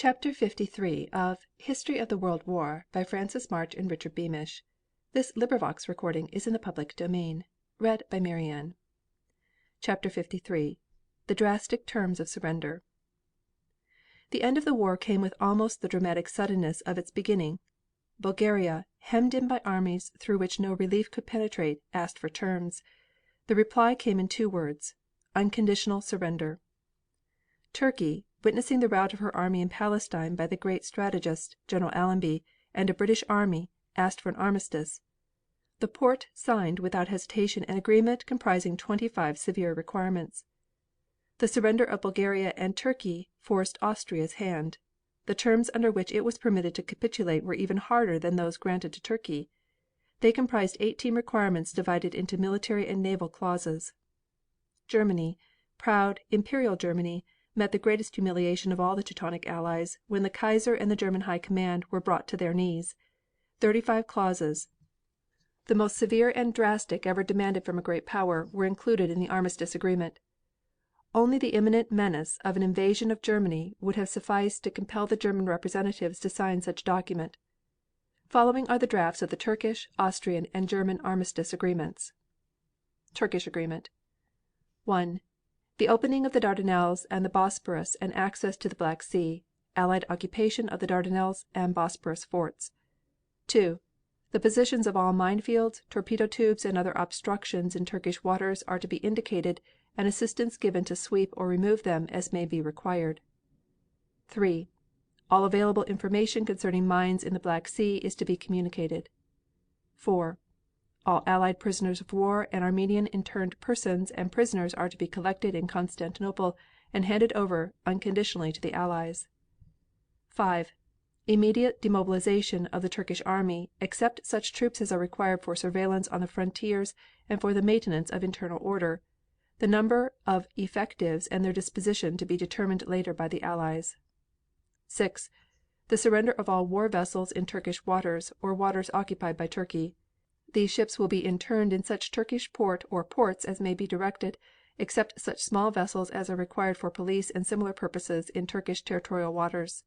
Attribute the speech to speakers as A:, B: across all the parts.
A: CHAPTER LIII of History of the World War by Francis March and Richard Beamish. This LibriVox is in the public domain. CHAPTER LIII The Drastic Terms of Surrender. The end of the war came with almost the dramatic suddenness of its beginning. Bulgaria, hemmed in by armies through which no relief could penetrate, asked for terms. The reply came in two words: unconditional surrender. Turkey, witnessing the rout of her army in Palestine by the great strategist, General Allenby, and a British army, asked for an armistice. The Porte signed without hesitation an agreement comprising 25 severe requirements. The surrender of Bulgaria and Turkey forced Austria's hand. The terms under which it was permitted to capitulate were even harder than those granted to Turkey. They comprised 18 requirements divided into military and naval clauses. Germany, proud, imperial Germany, met the greatest humiliation of all the Teutonic Allies when the Kaiser and the German High Command were brought to their knees. 35 clauses, the most severe and drastic ever demanded from a great power, were included in the armistice agreement. Only the imminent menace of an invasion of Germany would have sufficed to compel the German representatives to sign such a document. Following are the drafts of the Turkish, Austrian and German armistice agreements. Turkish agreement. 1. The opening of the Dardanelles and the Bosporus and access to the Black Sea. Allied occupation of the Dardanelles and Bosporus forts. 2. The positions of all minefields, torpedo tubes and other obstructions in Turkish waters are to be indicated and assistance given to sweep or remove them as may be required. 3. All available information concerning mines in the Black Sea is to be communicated. 4. All Allied prisoners of war and Armenian interned persons and prisoners are to be collected in Constantinople and handed over unconditionally to the Allies. 5. Immediate demobilization of the Turkish army, except such troops as are required for surveillance on the frontiers and for the maintenance of internal order. The number of effectives and their disposition to be determined later by the Allies. 6. The surrender of all war vessels in Turkish waters or waters occupied by Turkey. These ships will be interned in such Turkish port or ports as may be directed, except such small vessels as are required for police and similar purposes in Turkish territorial waters.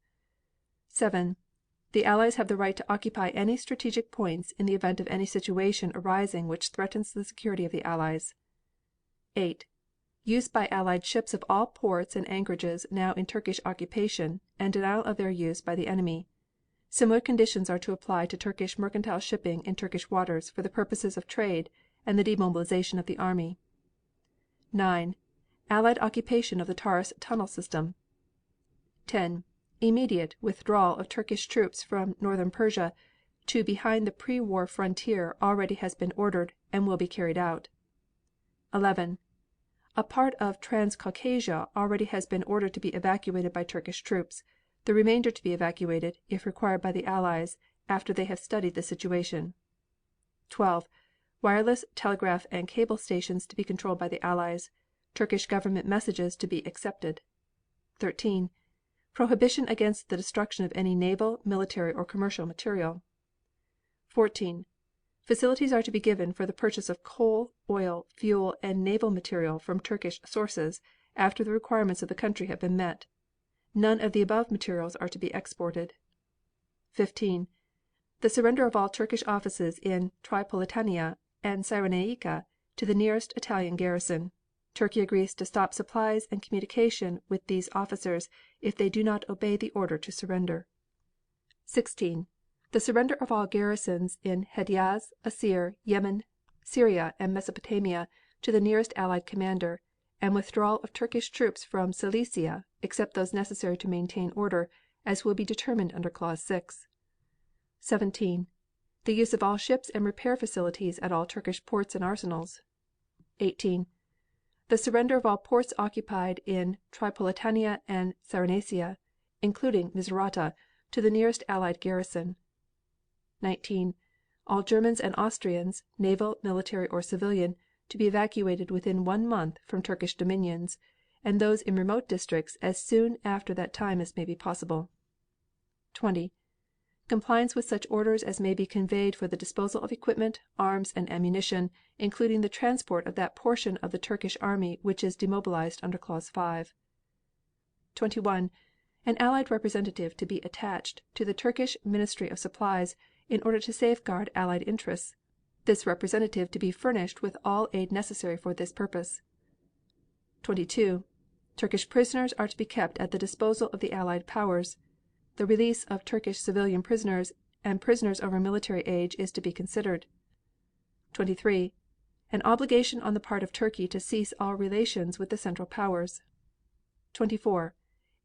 A: 7. The Allies have the right to occupy any strategic points in the event of any situation arising which threatens the security of the Allies. 8. Use by Allied ships of all ports and anchorages now in Turkish occupation and denial of their use by the enemy. Similar conditions are to apply to Turkish mercantile shipping in Turkish waters for the purposes of trade and the demobilization of the army. 9. Allied occupation of the Taurus tunnel system. 10. Immediate withdrawal of Turkish troops from northern Persia to behind the pre-war frontier already has been ordered and will be carried out. 11. A part of Transcaucasia already has been ordered to be evacuated by Turkish troops, the remainder to be evacuated, if required by the Allies, after they have studied the situation. 12. Wireless, telegraph and cable stations to be controlled by the Allies. Turkish government messages to be accepted. 13. Prohibition against the destruction of any naval, military or commercial material. 14. Facilities are to be given for the purchase of coal, oil, fuel and naval material from Turkish sources after the requirements of the country have been met. None of the above materials are to be exported. 15. The surrender of all Turkish offices in Tripolitania and Cyrenaica to the nearest Italian garrison. Turkey agrees to stop supplies and communication with these officers if they do not obey the order to surrender. 16. The surrender of all garrisons in Hedjaz, Asir, Yemen, Syria and Mesopotamia to the nearest Allied commander, and withdrawal of Turkish troops from Cilicia, except those necessary to maintain order, as will be determined under clause 6. 17. The use of all ships and repair facilities at all Turkish ports and arsenals. 18. The surrender of all ports occupied in Tripolitania and Cyrenaica, including Mizurata, to the nearest Allied garrison. 19. All Germans and Austrians, naval, military or civilian, to be evacuated within 1 month from Turkish dominions, and those in remote districts as soon after that time as may be possible. 20. Compliance with such orders as may be conveyed for the disposal of equipment, arms and ammunition, including the transport of that portion of the Turkish army which is demobilized under clause 5. 21. an Allied representative to be attached to the Turkish Ministry of Supplies in order to safeguard Allied interests, this representative to be furnished with all aid necessary for this purpose. 22. Turkish prisoners are to be kept at the disposal of the Allied powers. The release of Turkish civilian prisoners and prisoners over military age is to be considered. 23. An obligation on the part of Turkey to cease all relations with the Central Powers. 24.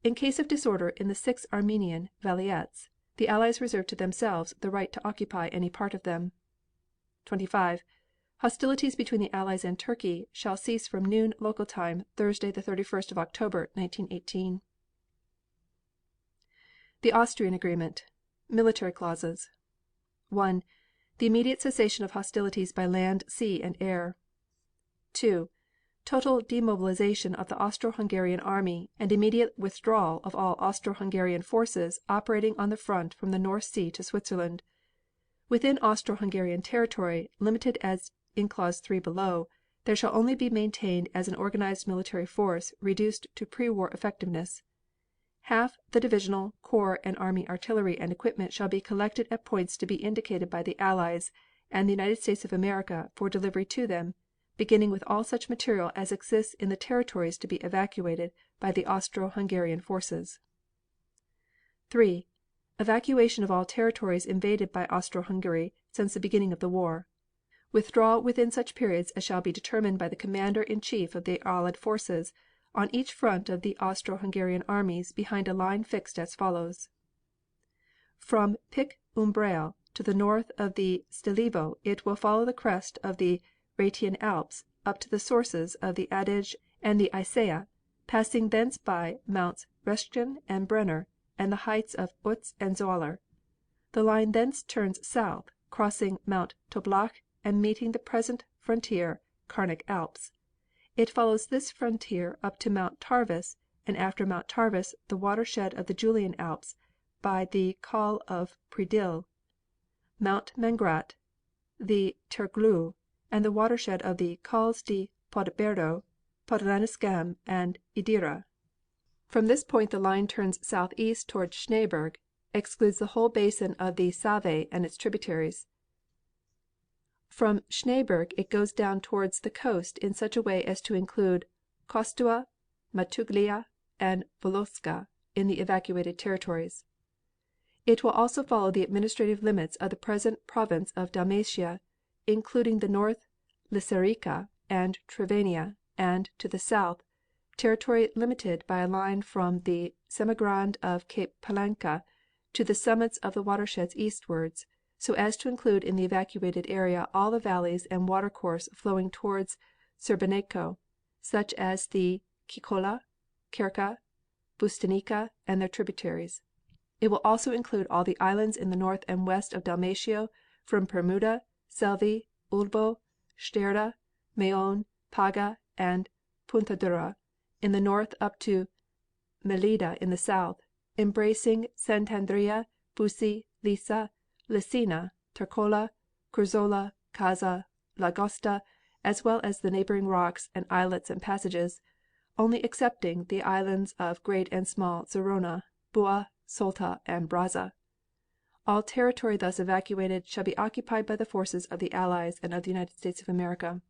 A: In case of disorder in the 6 Armenian vilayets, the Allies reserve to themselves the right to occupy any part of them. 25. Hostilities between the Allies and Turkey shall cease from noon local time, Thursday, the 31st of October, 1918. The Austrian Agreement. Military clauses. 1. The immediate cessation of hostilities by land, sea, and air. 2. Total demobilization of the Austro-Hungarian army and immediate withdrawal of all Austro-Hungarian forces operating on the front from the North Sea to Switzerland. Within Austro-Hungarian territory, limited as in clause 3 below, there shall only be maintained as an organized military force reduced to pre-war effectiveness. Half the divisional, corps, and army artillery and equipment shall be collected at points to be indicated by the Allies and the United States of America for delivery to them, beginning with all such material as exists in the territories to be evacuated by the Austro-Hungarian forces. 3. Evacuation of all territories invaded by Austro-Hungary since the beginning of the war. Withdrawal within such periods as shall be determined by the Commander in Chief of the Allied forces on each front of the Austro-Hungarian armies behind a line fixed as follows. From Pic Umbrail to the north of the Stelivo it will follow the crest of the Rhaetian Alps up to the sources of the Adige and the Isea, passing thence by Mounts Reschen and Brenner and the heights of Utz and Zoller. The line thence turns south, crossing Mount Toblach and meeting the present frontier Carnic Alps. It follows this frontier up to Mount Tarvis and after Mount Tarvis the watershed of the Julian Alps by the Col of Predil, Mount Mangrat, the Terglu, and the watershed of the Cols di Podberdo, Podlaniscam, and Idira. From this point the line turns southeast toward Schneeberg, excludes the whole basin of the Save and its tributaries. From Schneeberg it goes down towards the coast in such a way as to include Kostua, Matuglia, and Volosca in the evacuated territories. It will also follow the administrative limits of the present province of Dalmatia, including the north Lisarica and Trevania, and, to the south, territory limited by a line from the Semigrand of Cape Palanca to the summits of the watersheds eastwards, so as to include in the evacuated area all the valleys and watercourse flowing towards Serbeneco, such as the Kikola, Kerka, Bustanica, and their tributaries. It will also include all the islands in the north and west of Dalmatia from Permuda, Selvi, Ulbo, Sterda, Meon, Paga, and Puntadura in the north up to Melida in the south, embracing Sant'Andrea, Busi, Lisa, Lesina, Tercola, Curzola, Casa, Lagosta, as well as the neighboring rocks and islets and passages, only excepting the islands of Great and Small Zerona, Bua, Solta, and Braza. All territory thus evacuated shall be occupied by the forces of the Allies and of the United States of America.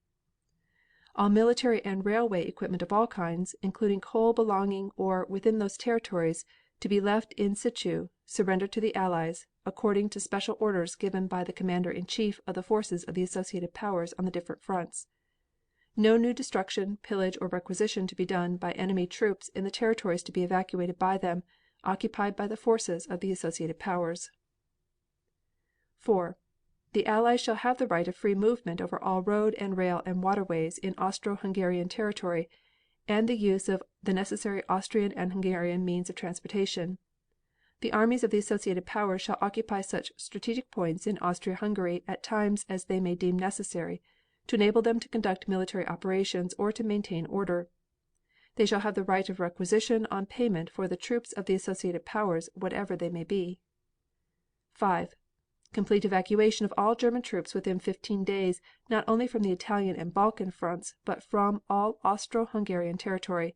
A: All military and railway equipment of all kinds, including coal belonging or within those territories, to be left in situ, surrendered to the Allies, according to special orders given by the Commander in Chief of the forces of the associated powers on the different fronts. No new destruction, pillage, or requisition to be done by enemy troops in the territories to be evacuated by them, occupied by the forces of the associated powers. 4. The Allies shall have the right of free movement over all road and rail and waterways in Austro-Hungarian territory, and the use of the necessary Austrian and Hungarian means of transportation. The armies of the associated powers shall occupy such strategic points in Austria-Hungary at times as they may deem necessary, to enable them to conduct military operations or to maintain order. They shall have the right of requisition on payment for the troops of the associated powers, whatever they may be. 5. Complete evacuation of all German troops within 15 days, not only from the Italian and Balkan fronts, but from all Austro-Hungarian territory.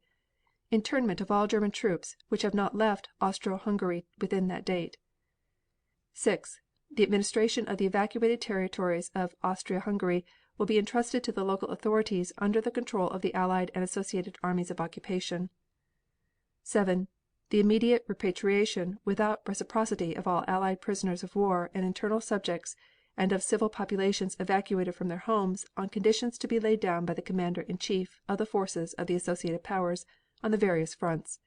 A: Internment of all German troops which have not left Austro-Hungary within that date. 6. The administration of the evacuated territories of Austria-Hungary will be entrusted to the local authorities under the control of the Allied and associated armies of occupation. 7. The immediate repatriation without reciprocity of all Allied prisoners of war and internal subjects and of civil populations evacuated from their homes on conditions to be laid down by the Commander in Chief of the forces of the associated powers on the various fronts.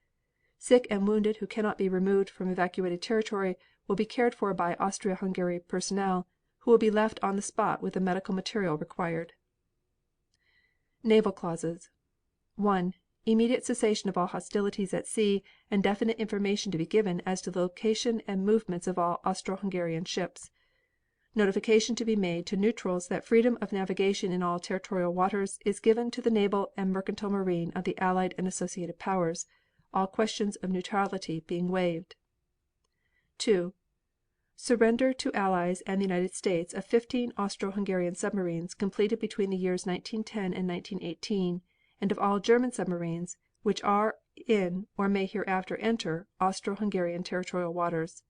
A: Sick and wounded who cannot be removed from evacuated territory will be cared for by Austria-Hungary personnel who will be left on the spot with the medical material required. Naval clauses. 1. Immediate cessation of all hostilities at sea and definite information to be given as to the location and movements of all Austro-Hungarian ships. Notification to be made to neutrals that freedom of navigation in all territorial waters is given to the naval and mercantile marine of the Allied and associated powers, all questions of neutrality being waived. 2. Surrender to Allies and the United States of 15 Austro-Hungarian submarines completed between the years 1910 and 1918 and of all German submarines which are in or may hereafter enter Austro-Hungarian territorial waters.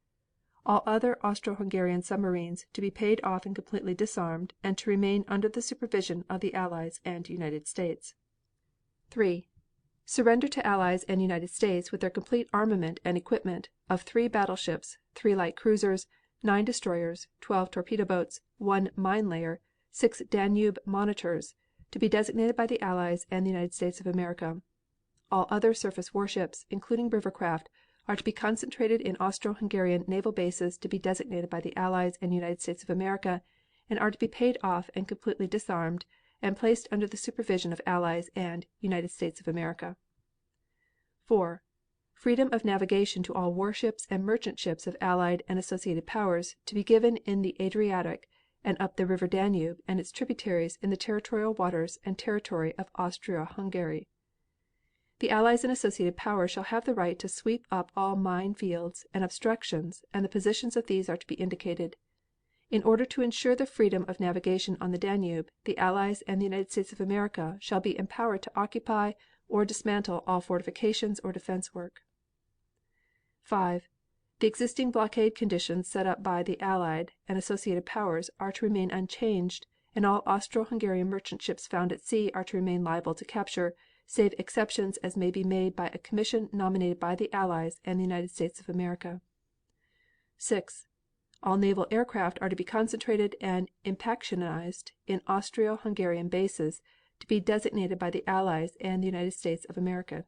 A: All other Austro-Hungarian submarines to be paid off and completely disarmed and to remain under the supervision of the Allies and United States. 3. Surrender to Allies and United States with their complete armament and equipment of 3 battleships, 3 light cruisers, 9 destroyers, 12 torpedo boats, 1 mine layer, 6 Danube monitors, to be designated by the Allies and the United States of America. All other surface warships, including rivercraft, are to be concentrated in Austro-Hungarian naval bases to be designated by the Allies and United States of America and are to be paid off and completely disarmed and placed under the supervision of Allies and United States of America. 4. Freedom of navigation to all warships and merchant ships of Allied and associated powers to be given in the Adriatic and up the river Danube and its tributaries in the territorial waters and territory of Austria-Hungary. The Allies and associated powers shall have the right to sweep up all mine fields and obstructions and the positions of these are to be indicated. In order to ensure the freedom of navigation on the Danube, the Allies and the United States of America shall be empowered to occupy or dismantle all fortifications or defense work. 5. The existing blockade conditions set up by the Allied and associated powers are to remain unchanged and all Austro-Hungarian merchant ships found at sea are to remain liable to capture, save exceptions as may be made by a commission nominated by the Allies and the United States of America. 6. All naval aircraft are to be concentrated and impactionized in Austro-Hungarian bases to be designated by the Allies and the United States of America.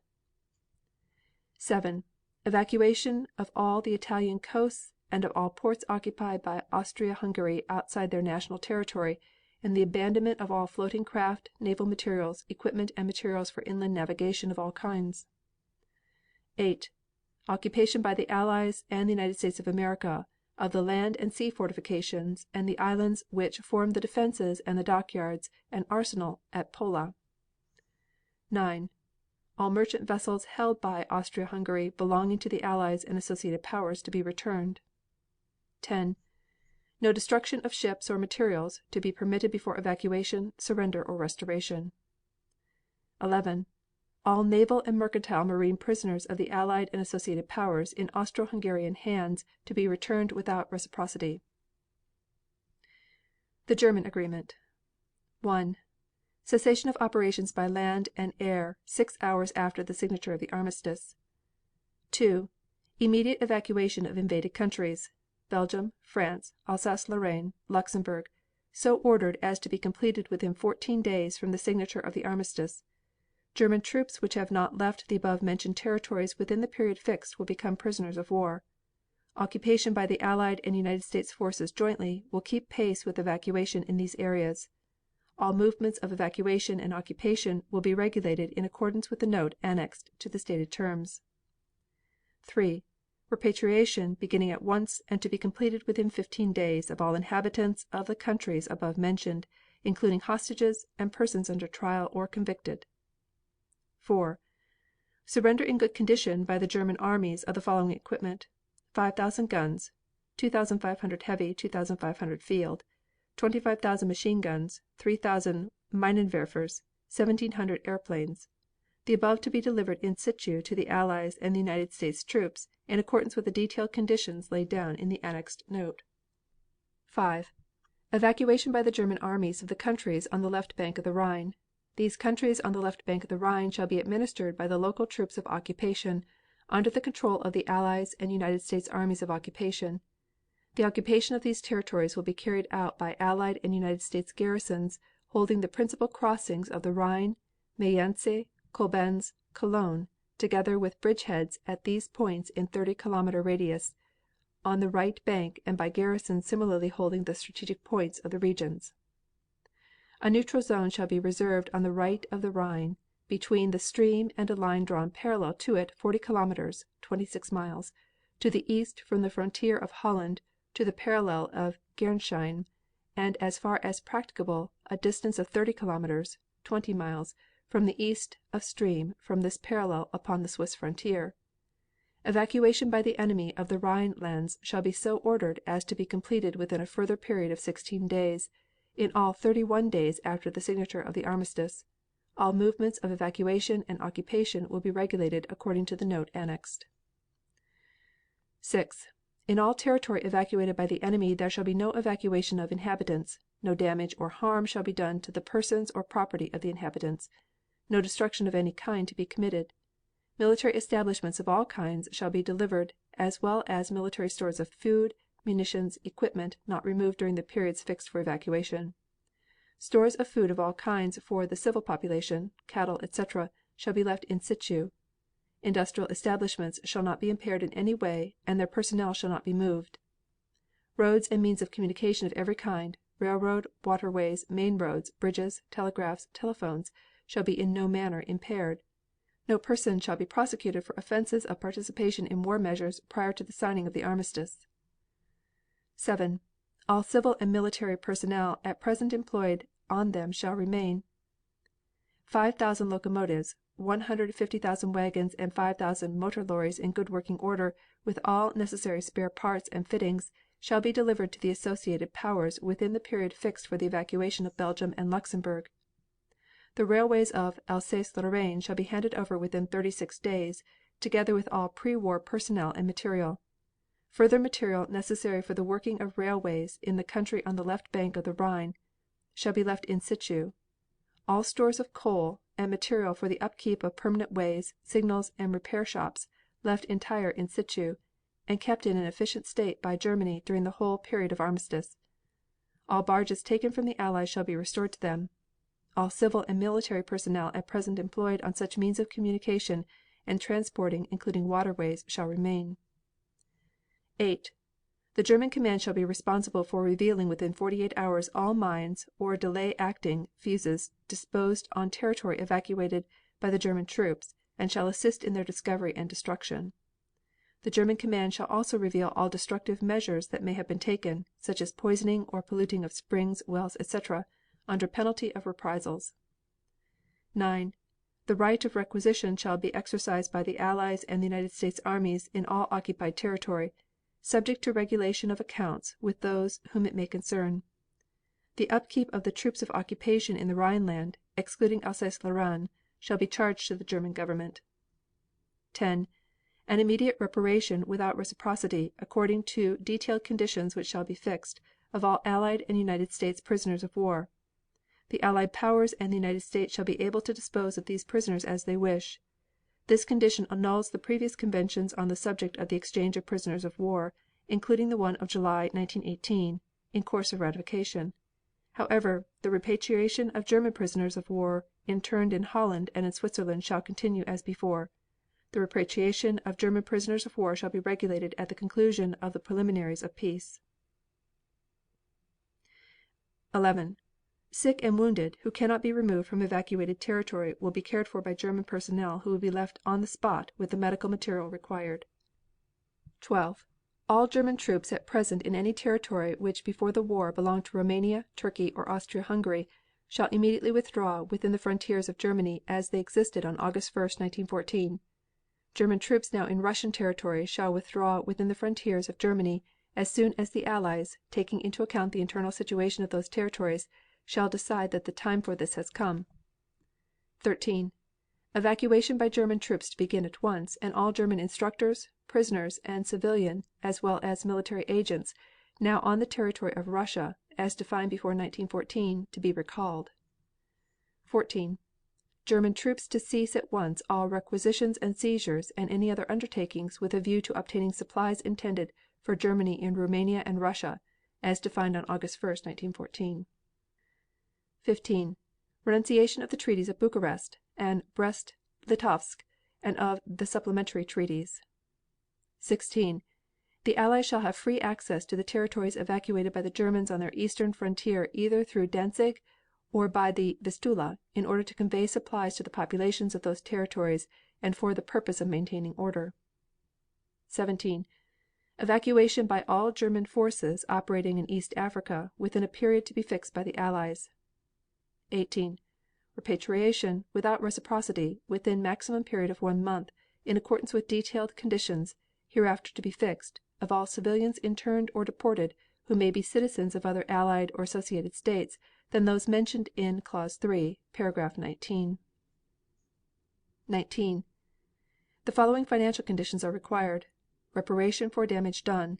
A: 7. Evacuation of all the Italian coasts and of all ports occupied by Austria-Hungary outside their national territory and the abandonment of all floating craft, naval materials, equipment and materials for inland navigation of all kinds. 8. Occupation by the Allies and the United States of America of the land and sea fortifications and the islands which form the defenses and the dockyards and arsenal at Pola. 9. All merchant vessels held by Austria-Hungary belonging to the Allies and associated powers to be returned. 10. No destruction of ships or materials to be permitted before evacuation, surrender or restoration. 11. All naval and mercantile marine prisoners of the Allied and associated powers in Austro-Hungarian hands to be returned without reciprocity. The German Agreement. 1. Cessation of operations by land and air 6 hours after the signature of the armistice. 2. Immediate evacuation of invaded countries Belgium, France, Alsace-Lorraine, Luxembourg, so ordered as to be completed within 14 days from the signature of the armistice. German troops which have not left the above mentioned territories within the period fixed will become prisoners of war. Occupation by the Allied and United States forces jointly will keep pace with evacuation in these areas. All movements of evacuation and occupation will be regulated in accordance with the note annexed to the stated terms. 3. Repatriation beginning at once and to be completed within 15 days of all inhabitants of the countries above mentioned, including hostages and persons under trial or convicted. 4. Surrender in good condition by the German armies of the following equipment: 5,000 guns, 2,500 heavy, 2,500 field, 25,000 machine guns, 3,000 Minenwerfers, 1,700 airplanes, The above to be delivered in situ to the Allies and the United States troops, in accordance with the detailed conditions laid down in the annexed note. 5. Evacuation by the German armies of the countries on the left bank of the Rhine. These countries on the left bank of the Rhine shall be administered by the local troops of occupation, under the control of the Allies and United States armies of occupation. The occupation of these territories will be carried out by Allied and United States garrisons holding the principal crossings of the Rhine, Mayence, Koblenz, Cologne, together with bridgeheads at these points in 30-kilometer radius on the right bank and by garrisons similarly holding the strategic points of the regions. A neutral zone shall be reserved on the right of the Rhine, between the stream and a line drawn parallel to it 40 kilometers (26 miles) to the east from the frontier of Holland to the parallel of Gernsheim, and as far as practicable a distance of 30 kilometers (20 miles) from the east of stream from this parallel upon the Swiss frontier. Evacuation by the enemy of the Rhine lands shall be so ordered as to be completed within a further period of 16 days, in all 31 days after the signature of the armistice. All movements of evacuation and occupation will be regulated according to the note annexed. 6. In all territory evacuated by the enemy there shall be no evacuation of inhabitants. No damage or harm shall be done to the persons or property of the inhabitants. No destruction of any kind to be committed. Military establishments of all kinds shall be delivered, as well as military stores of food, munitions, equipment not removed during the periods fixed for evacuation. Stores of food of all kinds for the civil population, cattle, etc., shall be left in situ. Industrial establishments shall not be impaired in any way and their personnel shall not be moved. Roads and means of communication of every kind, railroad, waterways, main roads, bridges, telegraphs, telephones, shall be in no manner impaired. No person shall be prosecuted for offenses of participation in war measures prior to the signing of the armistice. 7. All civil and military personnel at present employed on them shall remain. 5,000 locomotives, 150,000 wagons and 5,000 motor lorries in good working order with all necessary spare parts and fittings shall be delivered to the associated powers within the period fixed for the evacuation of Belgium and Luxembourg. The railways of Alsace-Lorraine shall be handed over within 36 days, together with all pre-war personnel and material. Further material necessary for the working of railways in the country on the left bank of the Rhine shall be left in situ. All stores of coal and material for the upkeep of permanent ways, signals and repair shops left entire in situ and kept in an efficient state by Germany during the whole period of armistice. All barges taken from the Allies shall be restored to them. All civil and military personnel at present employed on such means of communication and transporting including waterways shall remain. 8. The German command shall be responsible for revealing within 48 hours all mines or delay acting fuses disposed on territory evacuated by the German troops and shall assist in their discovery and destruction. The German command shall also reveal all destructive measures that may have been taken, such as poisoning or polluting of springs, wells, etc., under penalty of reprisals. 9. The right of requisition shall be exercised by the Allies and the United States armies in all occupied territory, subject to regulation of accounts with those whom it may concern. The upkeep of the troops of occupation in the Rhineland, excluding Alsace-Lorraine, shall be charged to the German government. 10. An immediate reparation without reciprocity, according to detailed conditions which shall be fixed, of all Allied and United States prisoners of war. The Allied powers and the United States shall be able to dispose of these prisoners as they wish. This condition annuls the previous conventions on the subject of the exchange of prisoners of war, including the one of July, 1918, in course of ratification. However, the repatriation of German prisoners of war interned in Holland and in Switzerland shall continue as before. The repatriation of German prisoners of war shall be regulated at the conclusion of the preliminaries of peace. 11. Sick and wounded who cannot be removed from evacuated territory will be cared for by German personnel who will be left on the spot with the medical material required. 12. All German troops at present in any territory which before the war belonged to Roumania, Turkey or Austria-Hungary shall immediately withdraw within the frontiers of Germany as they existed on August 1, 1914. German troops now in Russian territory shall withdraw within the frontiers of Germany as soon as the Allies, taking into account the internal situation of those territories, shall decide that the time for this has come. 13. Evacuation by German troops to begin at once, and all German instructors, prisoners, and civilian as well as military agents now on the territory of Russia, as defined before 1914, to be recalled. 14. German troops to cease at once all requisitions and seizures and any other undertakings with a view to obtaining supplies intended for Germany in Roumania and Russia, as defined on August 1, 1914. 15. Renunciation of the treaties of Bucharest and Brest-Litovsk and of the supplementary treaties. 16. The Allies shall have free access to the territories evacuated by the Germans on their eastern frontier either through Danzig or by the Vistula, in order to convey supplies to the populations of those territories and for the purpose of maintaining order. 17. Evacuation by all German forces operating in East Africa within a period to be fixed by the Allies. 18. Repatriation without reciprocity within maximum period of 1 month, in accordance with detailed conditions hereafter to be fixed, of all civilians interned or deported who may be citizens of other Allied or associated states than those mentioned in clause 3, paragraph 19. 19. The following financial conditions are required: reparation for damage done.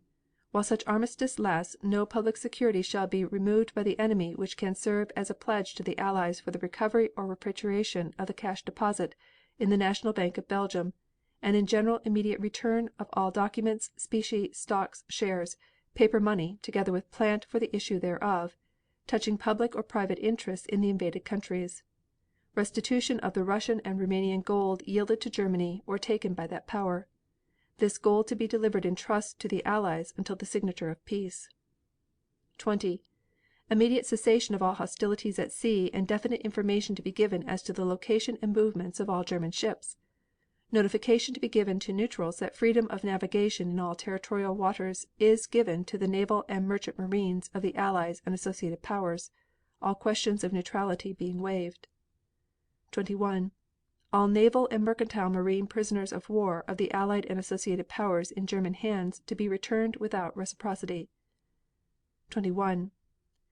A: While such armistice lasts, no public security shall be removed by the enemy which can serve as a pledge to the Allies for the recovery or repatriation of the cash deposit in the National Bank of Belgium, and in general immediate return of all documents, specie, stocks, shares, paper money, together with plant for the issue thereof, touching public or private interests in the invaded countries. Restitution of the Russian and Roumanian gold yielded to Germany or taken by that power. This gold to be delivered in trust to the Allies until the signature of peace. 20. Immediate cessation of all hostilities at sea and definite information to be given as to the location and movements of all German ships. Notification to be given to neutrals that freedom of navigation in all territorial waters is given to the naval and merchant marines of the Allies and associated powers, all questions of neutrality being waived. 21. All naval and mercantile marine prisoners of war of the Allied and associated powers in German hands to be returned without reciprocity. 21.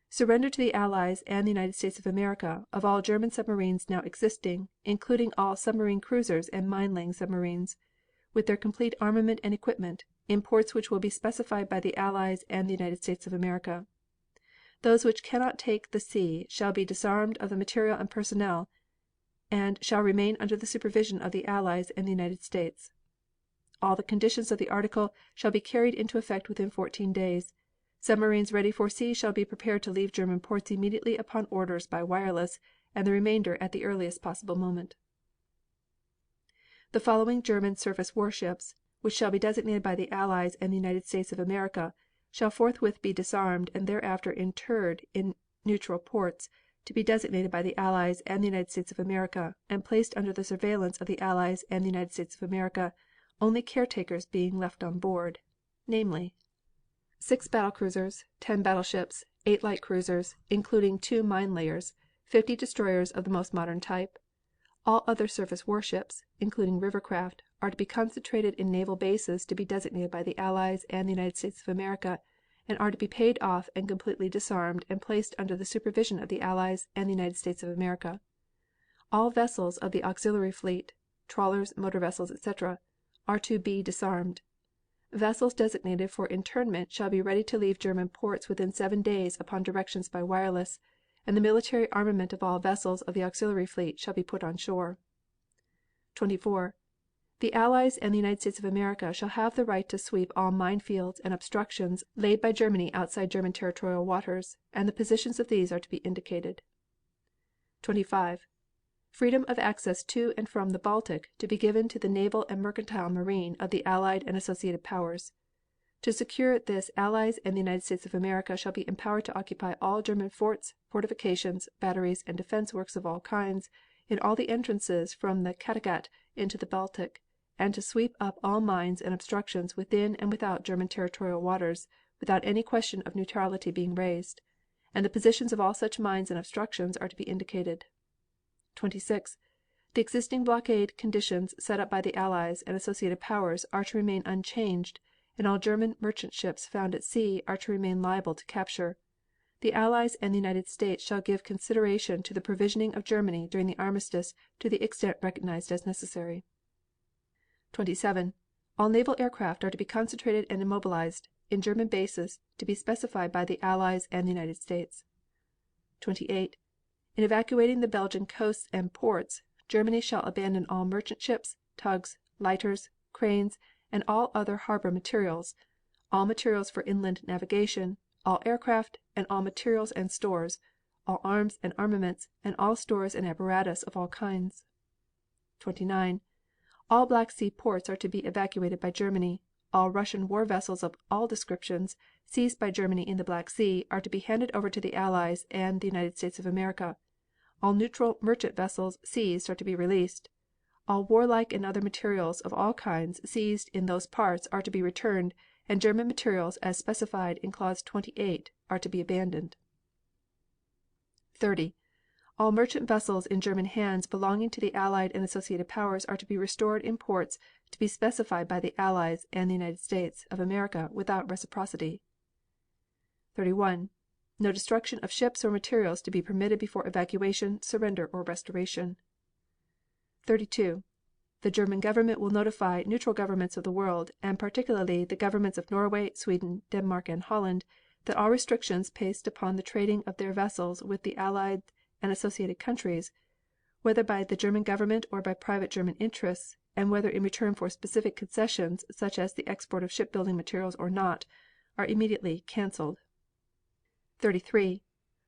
A: Surrender to the Allies and the United States of America of all German submarines now existing, including all submarine cruisers and mine-laying submarines, with their complete armament and equipment, in ports which will be specified by the Allies and the United States of America. Those which cannot take the sea shall be disarmed of the material and personnel, and shall remain under the supervision of the Allies and the United States. All the conditions of the article shall be carried into effect within 14 days. Submarines ready for sea shall be prepared to leave German ports immediately upon orders by wireless, and the remainder at the earliest possible moment. The following German surface warships, which shall be designated by the Allies and the United States of America, shall forthwith be disarmed and thereafter interred in neutral ports, to be designated by the Allies and the United States of America, and placed under the surveillance of the Allies and the United States of America, only caretakers being left on board, namely: 6 battle cruisers, 10 battleships, 8 light cruisers, including 2 mine layers, 50 destroyers of the most modern type. All other surface warships, including rivercraft, are to be concentrated in naval bases to be designated by the Allies and the United States of America, and are to be paid off and completely disarmed and placed under the supervision of the Allies and the United States of America. All vessels of the auxiliary fleet, trawlers, motor vessels, etc., are to be disarmed. Vessels designated for internment shall be ready to leave German ports within 7 days upon directions by wireless, and the military armament of all vessels of the auxiliary fleet shall be put on shore. 24. The Allies and the United States of America shall have the right to sweep all minefields and obstructions laid by Germany outside German territorial waters, and the positions of these are to be indicated. 25. Freedom of access to and from the Baltic to be given to the naval and mercantile marine of the Allied and associated powers. To secure this, Allies and the United States of America shall be empowered to occupy all German forts, fortifications, batteries, and defense works of all kinds in all the entrances from the Kattegat into the Baltic, and to sweep up all mines and obstructions within and without German territorial waters, without any question of neutrality being raised, and the positions of all such mines and obstructions are to be indicated. 26. The existing blockade conditions set up by the Allies and associated powers are to remain unchanged, and all German merchant ships found at sea are to remain liable to capture. The Allies and the United States shall give consideration to the provisioning of Germany during the armistice to the extent recognized as necessary. 27. All naval aircraft are to be concentrated and immobilized in German bases to be specified by the Allies and the United States. 28. In evacuating the Belgian coasts and ports, Germany shall abandon all merchant ships, tugs, lighters, cranes, and all other harbor materials, all materials for inland navigation, all aircraft, and all materials and stores, all arms and armaments, and all stores and apparatus of all kinds. 29. All Black Sea ports are to be evacuated by Germany. All Russian war vessels of all descriptions seized by Germany in the Black Sea are to be handed over to the Allies and the United States of America. All neutral merchant vessels seized are to be released. All warlike and other materials of all kinds seized in those parts are to be returned, and German materials as specified in clause 28 are to be abandoned. 30. All merchant vessels in German hands belonging to the Allied and associated powers are to be restored in ports to be specified by the Allies and the United States of America without reciprocity. 31. No destruction of ships or materials to be permitted before evacuation, surrender, or restoration. 32. The German government will notify neutral governments of the world, and particularly the governments of Norway, Sweden, Denmark, and Holland, that all restrictions placed upon the trading of their vessels with the Allied and associated countries, whether by the German government or by private German interests, and whether in return for specific concessions such as the export of shipbuilding materials or not, are immediately canceled. 33.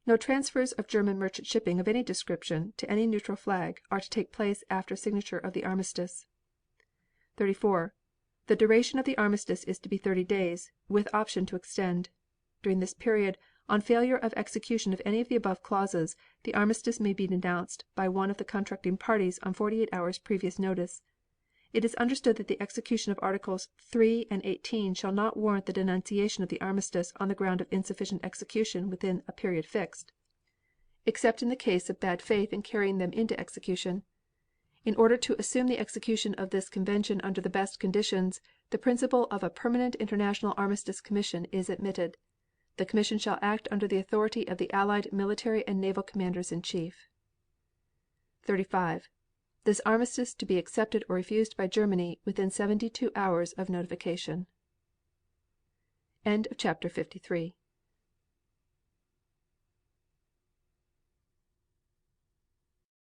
A: No transfers of German merchant shipping of any description to any neutral flag are to take place after signature of the armistice. 34. The duration of the armistice is to be 30 days, with option to extend. During this period, on failure of execution of any of the above clauses, the armistice may be denounced by one of the contracting parties on 48 hours previous notice. It is understood that the execution of Articles 3 and 18 shall not warrant the denunciation of the armistice on the ground of insufficient execution within a period fixed, except in the case of bad faith in carrying them into execution. In order to assume the execution of this convention under the best conditions, the principle of a permanent international armistice commission is admitted. The commission shall act under the authority of the Allied military and naval commanders in chief. 35. This armistice to be accepted or refused by Germany within 72 hours of notification. End of chapter 53.